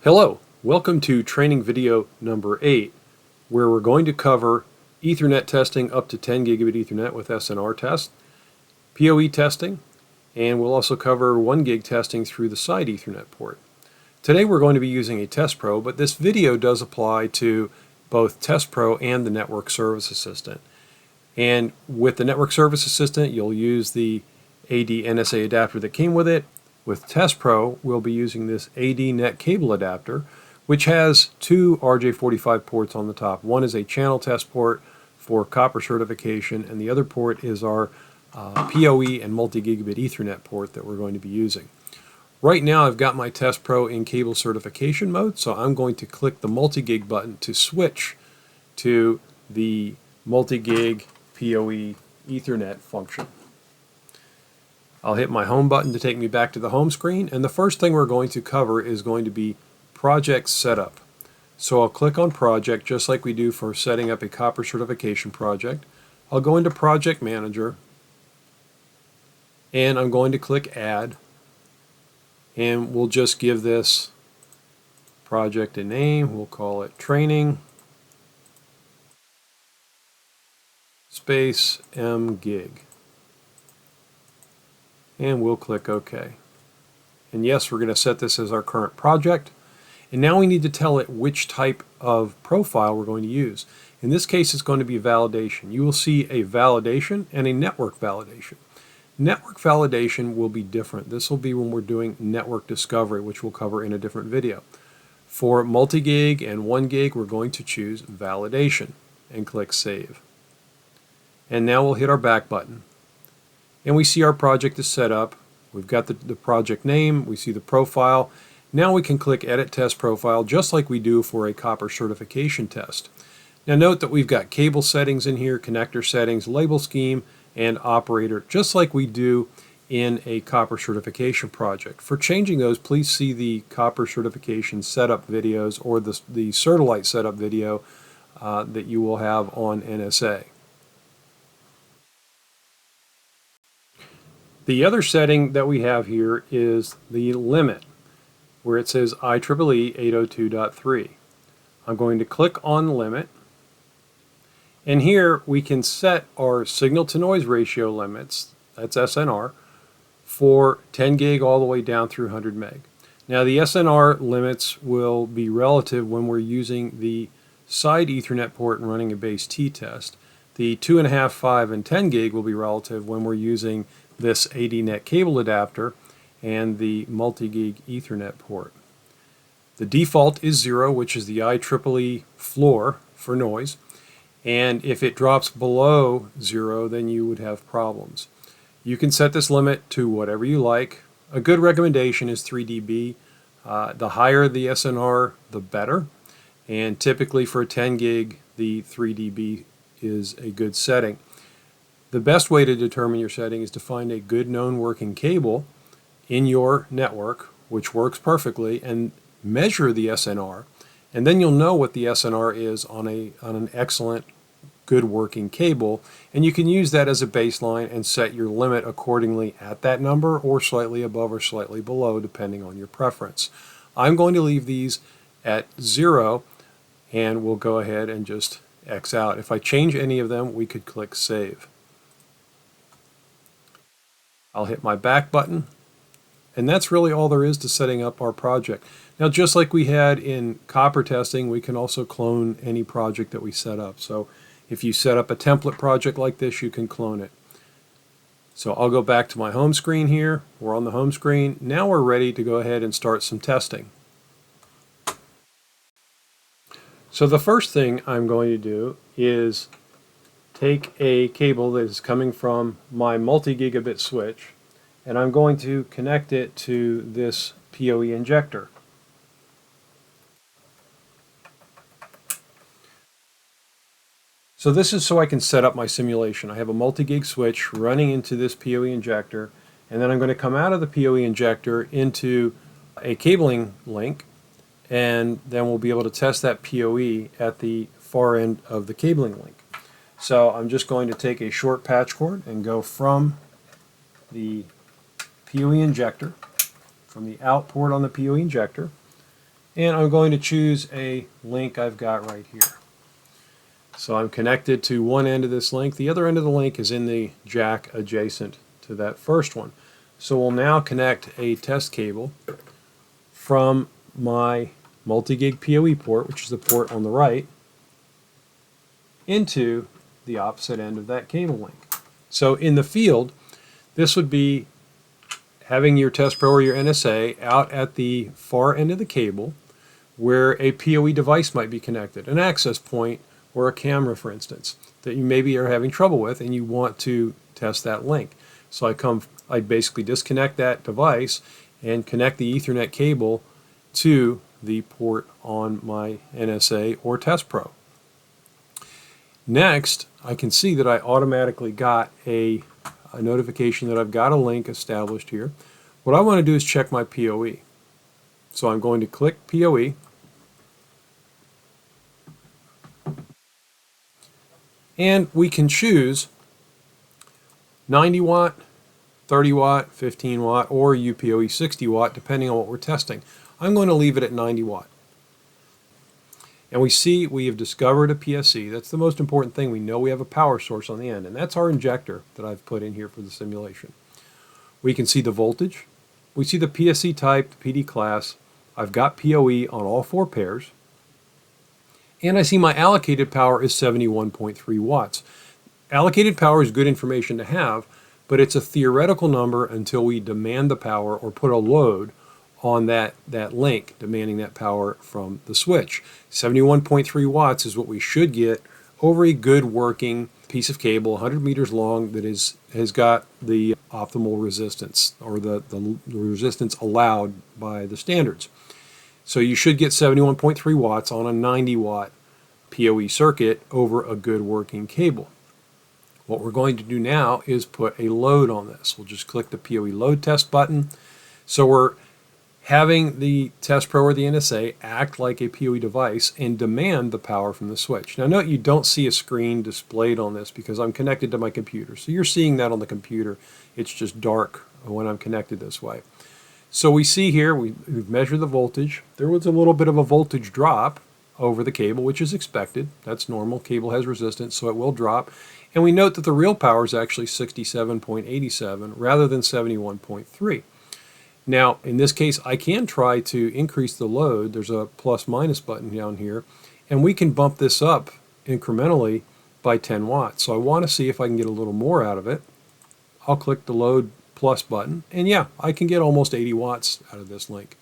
Hello, welcome to training video number 8, where we're going to cover Ethernet testing up to 10 gigabit Ethernet with SNR test, PoE testing, and we'll also cover 1 gig testing through the side Ethernet port. Today we're going to be using a Test Pro, but this video does apply to both Test Pro and the Network Service Assistant. And with the Network Service Assistant, you'll use the AD NSA adapter that came with it. With Test Pro, we'll be using this AD net cable adapter, which has two RJ45 ports on the top. One is a channel test port for copper certification, and the other port is our PoE and multi-gigabit Ethernet port that we're going to be using. Right now I've got my Test Pro in cable certification mode, so I'm going to click the multi-gig button to switch to the multi-gig PoE Ethernet function. I'll hit my home button to take me back to the home screen, and the first thing we're going to cover is going to be project setup. So I'll click on project just like we do for setting up a copper certification project. I'll go into project manager and I'm going to click add, and we'll just give this project a name. We'll call it training space mgig. And we'll click OK. And yes, we're going to set this as our current project. And now we need to tell it which type of profile we're going to use. In this case, it's going to be validation. You will see a validation and a network validation. Network validation will be different. This will be when we're doing network discovery, which we'll cover in a different video. For multi-gig and 1 gig, we're going to choose validation and click save. And now we'll hit our back button. And we see our project is set up. We've got the project name, we see the profile. Now we can click Edit Test Profile just like we do for a copper certification test. Now note that we've got cable settings in here, connector settings, label scheme, and operator, just like we do in a copper certification project. For changing those, please see the copper certification setup videos or the Certalite setup video that you will have on NSA. The other setting that we have here is the limit, where it says IEEE 802.3. I'm going to click on limit, and here we can set our signal to noise ratio limits, that's SNR, for 10 gig all the way down through 100 meg. Now the SNR limits will be relative when we're using the side Ethernet port and running a base T test. The 2.5, 5, and 10 gig will be relative when we're using this AD net cable adapter and the multi-gig Ethernet port. The default is 0, which is the IEEE floor for noise, and if it drops below 0, then you would have problems. You can set this limit to whatever you like. A good recommendation is 3 dB. The higher the SNR, the better, and typically for a 10 gig, the 3 dB is a good setting. The best way to determine your setting is to find a good known working cable in your network, which works perfectly, and measure the SNR, and then you'll know what the SNR is on an excellent, good working cable, and you can use that as a baseline and set your limit accordingly at that number or slightly above or slightly below, depending on your preference. I'm going to leave these at 0, and we'll go ahead and just X out. If I change any of them, we could click Save. I'll hit my back button, and that's really all there is to setting up our project. Now, just like we had in copper testing, we can also clone any project that we set up. So if you set up a template project like this, you can clone it. So I'll go back to my home screen here. We're on the home screen. Now we're ready to go ahead and start some testing. So the first thing I'm going to do is take a cable that is coming from my multi-gigabit switch, and I'm going to connect it to this PoE injector. So this is so I can set up my simulation. I have a multi-gig switch running into this PoE injector, and then I'm going to come out of the PoE injector into a cabling link, and then we'll be able to test that PoE at the far end of the cabling link. So I'm just going to take a short patch cord and go from the PoE injector, from the out port on the PoE injector, and I'm going to choose a link I've got right here. So I'm connected to one end of this link. The other end of the link is in the jack adjacent to that first one. So we'll now connect a test cable from my multi-gig PoE port, which is the port on the right, into the opposite end of that cable link. So in the field, this would be having your test pro or your NSA out at the far end of the cable where a PoE device might be connected, an access point or a camera, for instance, that you maybe are having trouble with and you want to test that link. So I basically disconnect that device and connect the Ethernet cable to the port on my NSA or Test Pro. Next, I can see that I automatically got a notification that I've got a link established here. What I want to do is check my PoE. So I'm going to click PoE. And we can choose 90 watt, 30 watt, 15 watt, or UPoE 60 watt, depending on what we're testing. I'm going to leave it at 90 watt. And we see we have discovered a PSE. That's the most important thing. We know we have a power source on the end, and that's our injector that I've put in here for the simulation. We can see the voltage. We see the PSE type, the PD class. I've got PoE on all 4 pairs. And I see my allocated power is 71.3 watts. Allocated power is good information to have, but it's a theoretical number until we demand the power or put a load on that link, demanding that power from the switch. 71.3 watts is what we should get over a good working piece of cable, 100 meters long, that has got the optimal resistance, or the resistance allowed by the standards. So you should get 71.3 watts on a 90 watt PoE circuit over a good working cable. What we're going to do now is put a load on this. We'll just click the PoE load test button. So we're having the Test Pro or the NSA act like a PoE device and demand the power from the switch. Now note you don't see a screen displayed on this because I'm connected to my computer. So you're seeing that on the computer. It's just dark when I'm connected this way. So we see here, we've measured the voltage. There was a little bit of a voltage drop over the cable, which is expected. That's normal. Cable has resistance, so it will drop. And we note that the real power is actually 67.87 rather than 71.3. Now, in this case, I can try to increase the load. There's a plus minus button down here, and we can bump this up incrementally by 10 watts. So I want to see if I can get a little more out of it. I'll click the load plus button, and yeah, I can get almost 80 watts out of this link.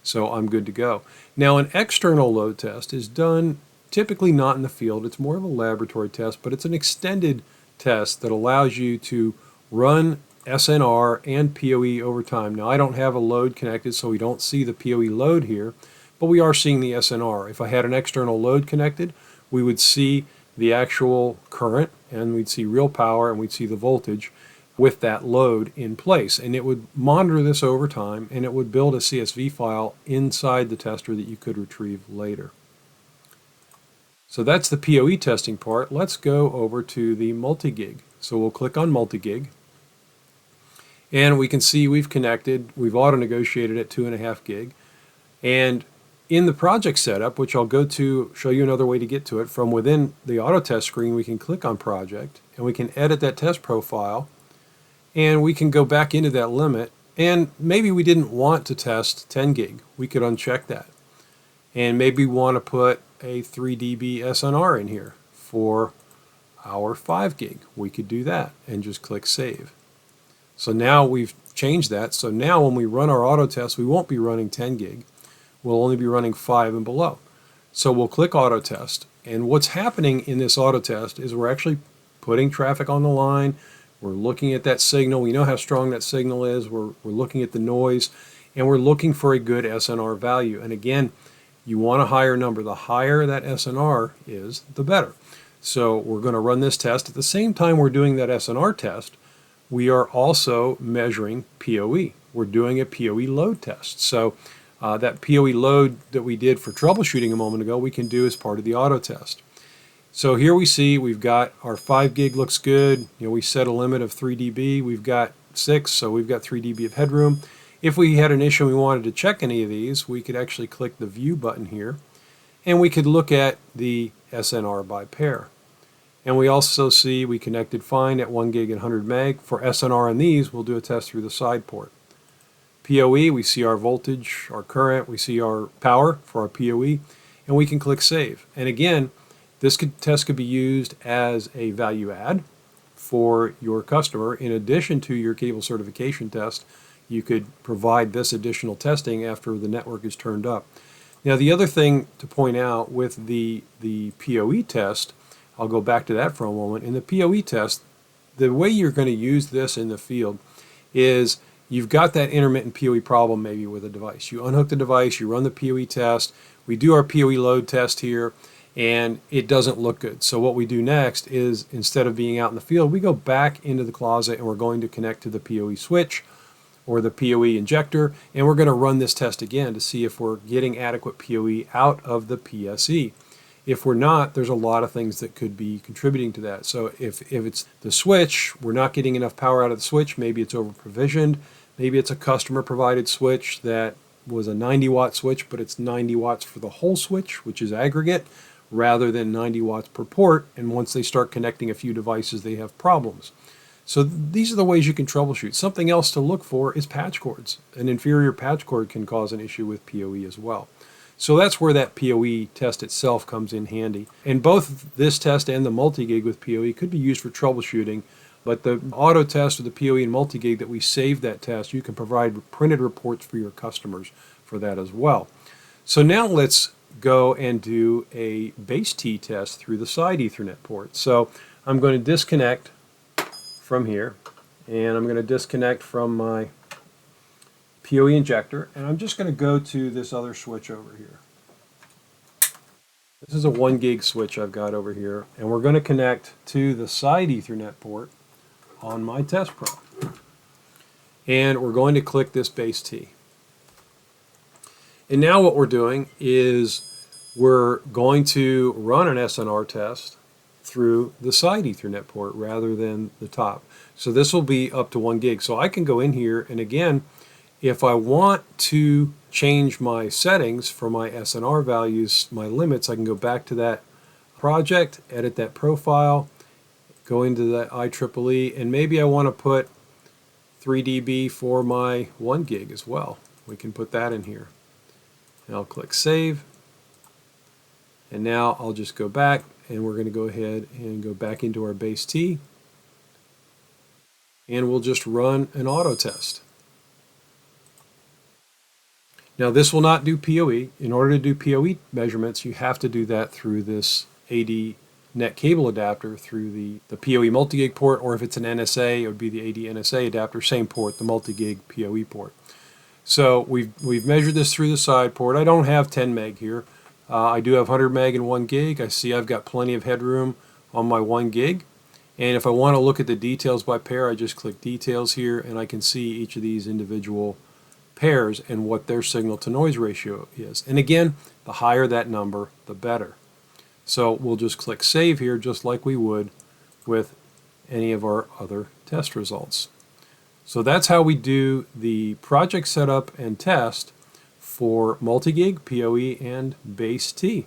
So I'm good to go. Now, an external load test is done typically not in the field. It's more of a laboratory test, but it's an extended test that allows you to run SNR and PoE over time. Now, I don't have a load connected, so we don't see the PoE load here, but we are seeing the SNR. If I had an external load connected, we would see the actual current, and we'd see real power, and we'd see the voltage with that load in place. And it would monitor this over time, and it would build a CSV file inside the tester that you could retrieve later. So that's the PoE testing part. Let's go over to the multi-gig. So we'll click on multi-gig. And we can see we've connected, we've auto-negotiated at 2.5 gig. And in the project setup, which I'll go to show you another way to get to it, from within the auto test screen, we can click on project and we can edit that test profile, and we can go back into that limit. And maybe we didn't want to test 10 gig. We could uncheck that. And maybe we want to put a 3 dB SNR in here for our 5 gig. We could do that and just click save. So now we've changed that. So now when we run our auto test, we won't be running 10 gig. We'll only be running 5 and below. So we'll click auto test. And what's happening in this auto test is we're actually putting traffic on the line. We're looking at that signal. We know how strong that signal is. We're looking at the noise, and we're looking for a good SNR value. And again, you want a higher number. The higher that SNR is, the better. So we're going to run this test. At the same time we're doing that SNR test, we are also measuring PoE. We're doing a PoE load test. So that PoE load that we did for troubleshooting a moment ago, we can do as part of the auto test. So here we see we've got our 5 gig looks good. We set a limit of 3 dB. We've got 6, so we've got 3 dB of headroom. If we had an issue and we wanted to check any of these, we could actually click the View button here, and we could look at the SNR by pair. And we also see we connected fine at 1 gig and 100 meg. For SNR on these, we'll do a test through the side port. PoE, we see our voltage, our current, we see our power for our PoE, and we can click Save. And again, this test could be used as a value add for your customer. In addition to your cable certification test, you could provide this additional testing after the network is turned up. Now, the other thing to point out with the PoE test, I'll go back to that for a moment. In the PoE test, the way you're going to use this in the field is you've got that intermittent PoE problem maybe with a device. You unhook the device, you run the PoE test, we do our PoE load test here, and it doesn't look good. So what we do next is, instead of being out in the field, we go back into the closet and we're going to connect to the PoE switch or the PoE injector, and we're going to run this test again to see if we're getting adequate PoE out of the PSE. If we're not, there's a lot of things that could be contributing to that. So if it's the switch, we're not getting enough power out of the switch, maybe it's over provisioned, maybe it's a customer provided switch that was a 90-watt switch, but it's 90 watts for the whole switch, which is aggregate, rather than 90 watts per port, and once they start connecting a few devices, they have problems. So these are the ways you can troubleshoot. Something else to look for is patch cords. An inferior patch cord can cause an issue with PoE as well. So that's where that PoE test itself comes in handy. And both this test and the multi-gig with PoE could be used for troubleshooting, but the auto test or the PoE and multi-gig that we saved that test, you can provide printed reports for your customers for that as well. So now let's go and do a base T test through the side Ethernet port. So I'm going to disconnect from here, and I'm going to disconnect from my PoE injector, and I'm just going to go to this other switch over here. This is a 1 gig switch I've got over here, and we're going to connect to the side Ethernet port on my test probe. And we're going to click this base T. And now what we're doing is we're going to run an SNR test through the side Ethernet port rather than the top. So this will be up to 1 gig. So I can go in here, and again, if I want to change my settings for my SNR values, my limits, I can go back to that project, edit that profile, go into that IEEE, and maybe I want to put 3 dB for my 1 gig as well. We can put that in here. And I'll click Save. And now I'll just go back, and we're going to go ahead and go back into our base T, and we'll just run an auto test. Now this will not do PoE. In order to do PoE measurements, you have to do that through this AD net cable adapter through the PoE multi-gig port, or if it's an NSA, it would be the AD NSA adapter, same port, the multi-gig PoE port. So we've measured this through the side port. I don't have 10 meg here. I do have 100 meg and 1 gig. I see I've got plenty of headroom on my 1 gig. And if I want to look at the details by pair, I just click Details here, and I can see each of these individual pairs and what their signal to noise ratio is. And again, the higher that number, the better. So we'll just click Save here, just like we would with any of our other test results. So that's how we do the project setup and test for multi-gig, PoE, and base T.